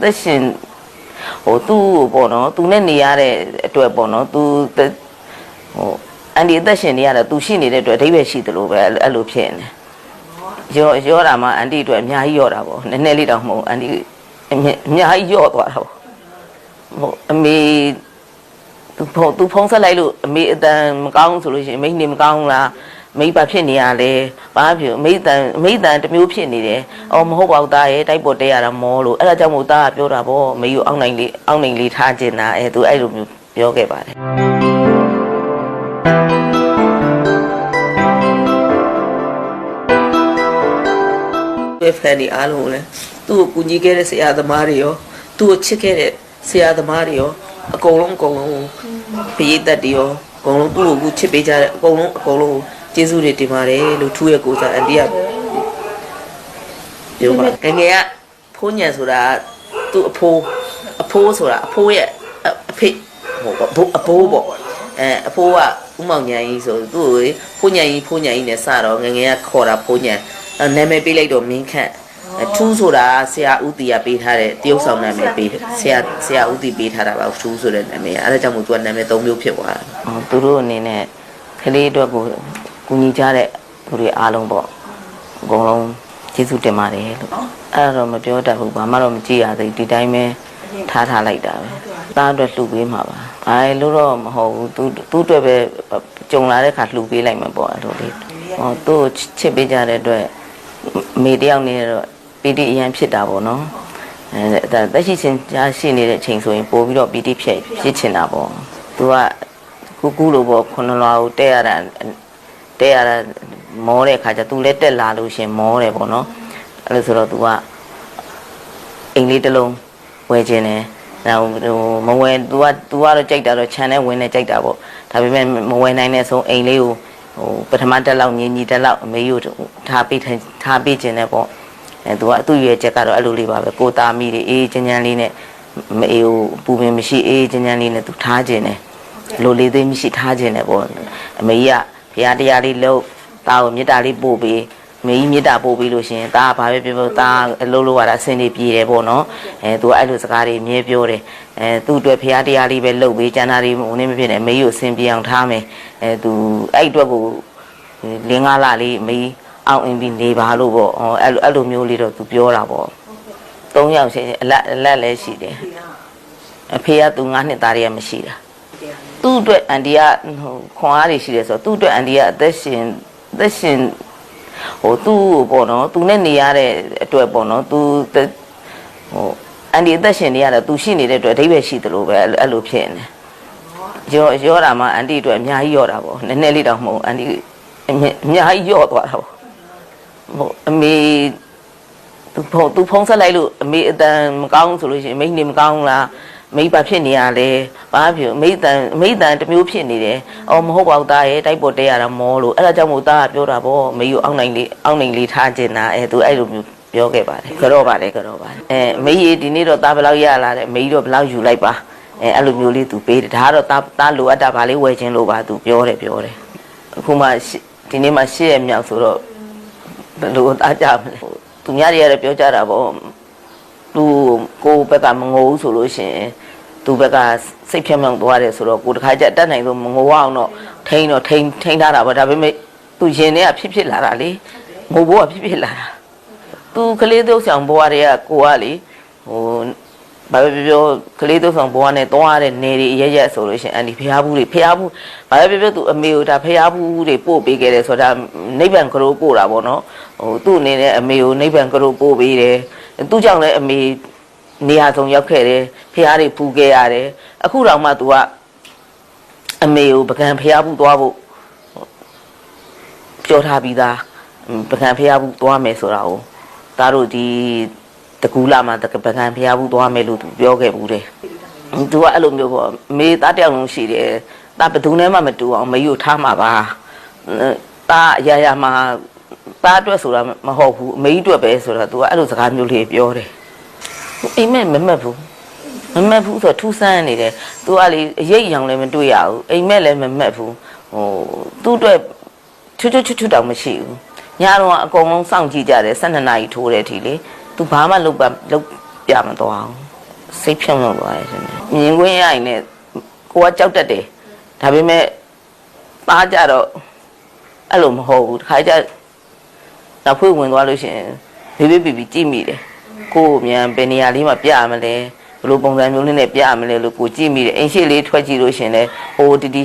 သက်ရှင်ဟိုသူ့ပေါ့နော်သူနဲ့နေရတဲ့အတွက်ပေါ့နော်သူဟိုအန်ဒီအသက်ရှင်နေရတာသူရှိနေတဲ့အတွက်အဓိပ္ပာယ်ရှိတယ်လို့ပဲအဲ့လိုဖြစ်နေရောတာမှအန်ဒီအတွက်အများကြီးရောတာပေါ့နည်းနည်းလေးတော့မဟုတ်အန်ဒီအများကြီးရောသွားတာပေါ့ဟိုအမေသူဖုံးဆက်လိုက်လို့အမေအတန်မကောင်းဆိုလို့ရှိရင်အမေနေမကောင်းလားမိဘဖြစ်နေရလဲဘာဖြစ်အမေတန်တစ်မျိုးဖြစ်နေတယ်အော်မဟုတ်ပါဘူးသားရဲ့တိုက်ပေါ်တဲရတာမောလို့အဲ့ဒါကြောင့်မို့သားကပြောတာပေါ့အမေကိုအောက်နိုင်လေးထားကျင်တာသူအဲ့လိုမျိုးပြောခဲ့ပါတယ်ပဲဖန်ဒီအားလုံးလည်းသူ့ကိုကူညီခဲ့တဲ့ဆရာသမားတွေရောသူ့ကိုချစ်ခဲ့တဲ့ဆရာသမားတွေရောအကုန်လုံးပရိသတ်တွေရောအကုန်လုံးသူ့ကိုချစ်ပေးကြတဲ့အကုန်လုံးကျေးဇူးတွေတင်ပါတယ်လို့ထူးရဲ့ကိုစားအန်တီကပြောပါငယ်ကဖိုးညံဆိုတာသူ့အဖိုးဆိုတာအဖိုးရဲ့အဖေဟိုအဖိုးပေါ့အဖိုးကဥမောင်ညံကြီးဆိုသူ့ကိုဖိုးညံကြီးနဲ့စတော့ငယ်ကခေါ်တာဖိုးညံနာမည်ပေးလိုက်တော့မင်းခန့်ထူးဆိုတာဆရာဦးတီကပေးထားတဲ့တရုတ်ဆောင်နာမည်ပေးဆရာဦးတီပေးထားတာပါထူးဆိုတဲ့နာမည်အဲဒါကြောင့်မို့သူကနာမည်၃မျိုးဖြစ်သွားတာသူတို့အနေနဲ့ကလေးအတွက်ကိုကူညီကြတဲ့သူတွေအားလုံးပေါ့အကုန်လုံးကျေးဇူးတင်ပါတယ်လို့အဲ့တော့မပြောတတ်ဘူးဘာမှတော့မကြည့်ရသေးဒီတိုင်းပဲထားလိုက်တာပဲသားအတွက်လှူပေးမှာပါဘာလို့တော့မဟုတ်ဘူးသူ့အတွက်ပဲကြုံလာတဲ့ခါလှူပေးလိုက်မှာပေါ့အဲ့လိုလေးဟောသူ့ချစ်ပေးကြတဲ့အတွက်မိတယောက်နေတော့ပီတိအရင်ဖြစ်တာပေါ့နော်သက်ရှိချင်းကြားရှိနေတဲ့အချိန်ဆိုရင်ပို့ပြီးတော့ပီတိဖြစ်ချင်တာပေါ့သူကကူလို့ပေါ့ခုနလွားကိုတဲရတာမောတဲ့ခါကျသူလည်းတက်လာလို့ရှင်မောတယ်ပေါ့နော်အဲ့လိုဆိုတော့ तू ကအိမ်လေးတစ်လုံးဝယ်ခြင်းတယ်ဟိုမဝယ် तू ကတော့ကြိုက်တာတော့ခြံနဲ့ဝင်နေကြိုက်တာပေါ့ဒါပေမဲ့မဝယ်နိုင်တဲ့ဆုံးအိမ်လေးကိုဟိုပထမတက်လောက်ညီတက်လောက်အမေကိုထားပေးခြင်းနဲ့ပေါ့သူကသူ့ရွယ်ချက်ကတော့အဲ့လိုလေးပါပဲကိုသားမိတွေအေးချမ်းလေးနဲ့မအေးကိုပူပင်မရှိအေးချမ်းလေးနဲ့ तू ထားခြင်းနဲ့လိုလေးသေးမရှိထားခြင်းနဲ့ပေါ့အမေကြီးကဘုရားတရားလေးလို့သားကိုမေတ္တာလေးပို့ပေးမေကြီးမေတ္တာပို့ပေးလို့ရှင်သားကဘာပဲပြောသားအလုပ်လုပ်ရတာအဆင်ပြေတယ်ပေါ့နော်သူကအဲ့လိုစကားတွေအမြဲပြောတယ်သူ့အတွက်ဘုရားတရားလေးပဲလုပ်ပေးကျန်တာတွေမနေမဖြစ်နဲ့မေကြီးကိုအဆင်ပြေအောင်ထားမယ်သူအဲ့အတွက်ကို၄-၅ လလေးမေကြီးအောင်အင်းပြီးနေပါလို့ပေါ့အဲ့လိုမျိုးလေးတော့သူပြောတာပေါ့၃ယောက်ရှိအလက်လည်းရှိတယ်အဖေကသူ9 နှစ်သားတွေကမရှိတာသူ့အတွက်အန်တီကခွန်အားတွေရှိတယ်ဆိုတော့သူ့အတွက်အန်တီကအသက်ရှင်ဟိုသူ့ပေါ့နော်သူနဲ့နေရတဲ့အတွက်ပေါ့နော်သူဟိုအန်တီအသက်ရှင်နေရတာသူရှိနေတဲ့အတွက်အဓိပ္ပာယ်ရှိတယ်လို့ပဲအဲ့လိုဖြစ်နေရောတာမှအန်တီအတွက်အများကြီးရောတာပေါ့နည်းနည်းလေးတော့မဟုတ်အန်တီအများကြီးရောသွားတာပေါ့ဟိုအမေသူဖုံးဆက်လိုက်လို့အမေအတန်မကောင်းဆိုလို့ရှိရင်အမေနေမကောင်းလားမိဘဖြစ်နေရလဲဘာဖြစ်အမေတန်တစ်မျိုးဖြစ်နေတယ်အော်မဟုတ်ပါဘူးသားရဲ့တိုက်ပေါ်တဲရတာမောလို့အဲ့ဒါကြောင့်မို့သားကပြောတာပေါ့အမေကိုအောက်နိုင်လေးထားကျင်တာသူအဲ့လိုမျိုးပြောခဲ့ပါတယ်ကြော့ပါတယ်အမေကြီးဒီနေ့တော့သားဘယ်လောက်ရလာတယ်အမေကြီးတော့ဘယ်လောက်ယူလိုက်ပါအဲ့လိုမျိုးလေးသူပေးတယ်ဒါကတော့သားလိုအပ်တာဗာလေးဝယ်ခြင်းလို့ပါသူပြောတယ်အခုမှဒီနေ့မှ8 ရက်မြောက်ဆိုတော့ဘယ်လိုသားကြမလဲသူများတွေလည်းပြောကြတာပေါ့သူကိုဘက်ကမငိုဘူးဆိုလို့ရှိရင်သူဘက်ကစိတ်ဖြတ်မြောက်သွားတယ်ဆိုတော့ကိုတခါကျတက်နိုင်လို့မငိုအောင်တော့ထိန်းထားတာပေါ့ဒါပေမဲ့သူရင်ထဲကဖြစ်လာတာလေငိုဖို့ကဖြစ်လာတာသူကလေးသုံးဆောင်ဘွားတွေကကိုကလေဟိုဘာပဲပြောကလေးသုံးဆောင်ဘွားနဲ့သွားရတဲ့နေတွေရက်ဆိုလို့ရှိရင်အန်ဒီဖျားဘူးဘာပဲပြောသူအမေကိုဒါဖျားဘူးတွေပို့ပေးခဲ့တယ်ဆိုတာနိဗ္ဗာန်ကရိုးပို့တာပေါ့နော်ဟိုသူ့အနေနဲ့အမေကိုနိဗ္ဗာန်ကရိုးပို့ပေးတယ်သူ့ကြောင့်လည်းအမေနေရာဆုံးရောက်ခဲ့တယ်ဖျားတွေဖူးခဲ့ရတယ်အခုတော့မှ तू ကအမေကိုပကံဖျားဘူးသွားဖို့ပြောထားပြီးသားပကံဖျားဘူးသွားမယ်ဆိုတာကိုသားတို့ဒီတကူလာမှာပကံဖျားဘူးသွားမယ်လို့ तू ပြောခဲ့ဘူးတယ် तू ကအဲ့လိုမျိုးပေါ့မေသားတယောက်လုံးရှိတယ်သားဘယ်သူနဲ့မှမတူအောင်မေကိုထားမှာပါသားအရာမှာသားအတွက်ဆိုတာမဟုတ်ဘူးအမေကြီးအတွက်ပဲဆိုတာ तू ကအဲ့လိုစကားမျိုးလေးပြောတယ်အိမ်မက်မမက်ဘူးဆိုထူးဆန်းနေတယ် तू ကလေအရေးရောင်လည်းမတွေ့ရဘူးအိမ်မက်လည်းမမက်ဘူးဟိုသူ့အတွက်ချွတ်တောင်မရှိဘူးညတော့အကုန်လုံးစောင့်ကြည့်ကြတယ်12 နာရီထိုးတယ်ထီလေ तू ဘာမှလုပ် ပြမသွားဘူးစိတ်ဖြုံးလို့သွားတယ်ရှင်မြင်ခွင့်ရရင်လည်းကိုကကြောက်တတ်တယ်ဒါပေမဲ့ပါကြတော့အဲ့လိုမဟုတ်ဘူးတစ်ခါကျနောက်ဖွင့်ဝင်သွားလို့ရှင်ဘေးဘေးကြည့်မိတယ်ကိုယ်မြန်ဘယ်နေရာလေးမှာပြရမလဲဘယ်လိုပုံစံမျိုးလေးနဲ့ပြရမလဲလို့ကိုကြည့်မိတယ်အိမ်ရှိလေးထွက်ကြည့်လို့ရှင်လေဟိုတီတီ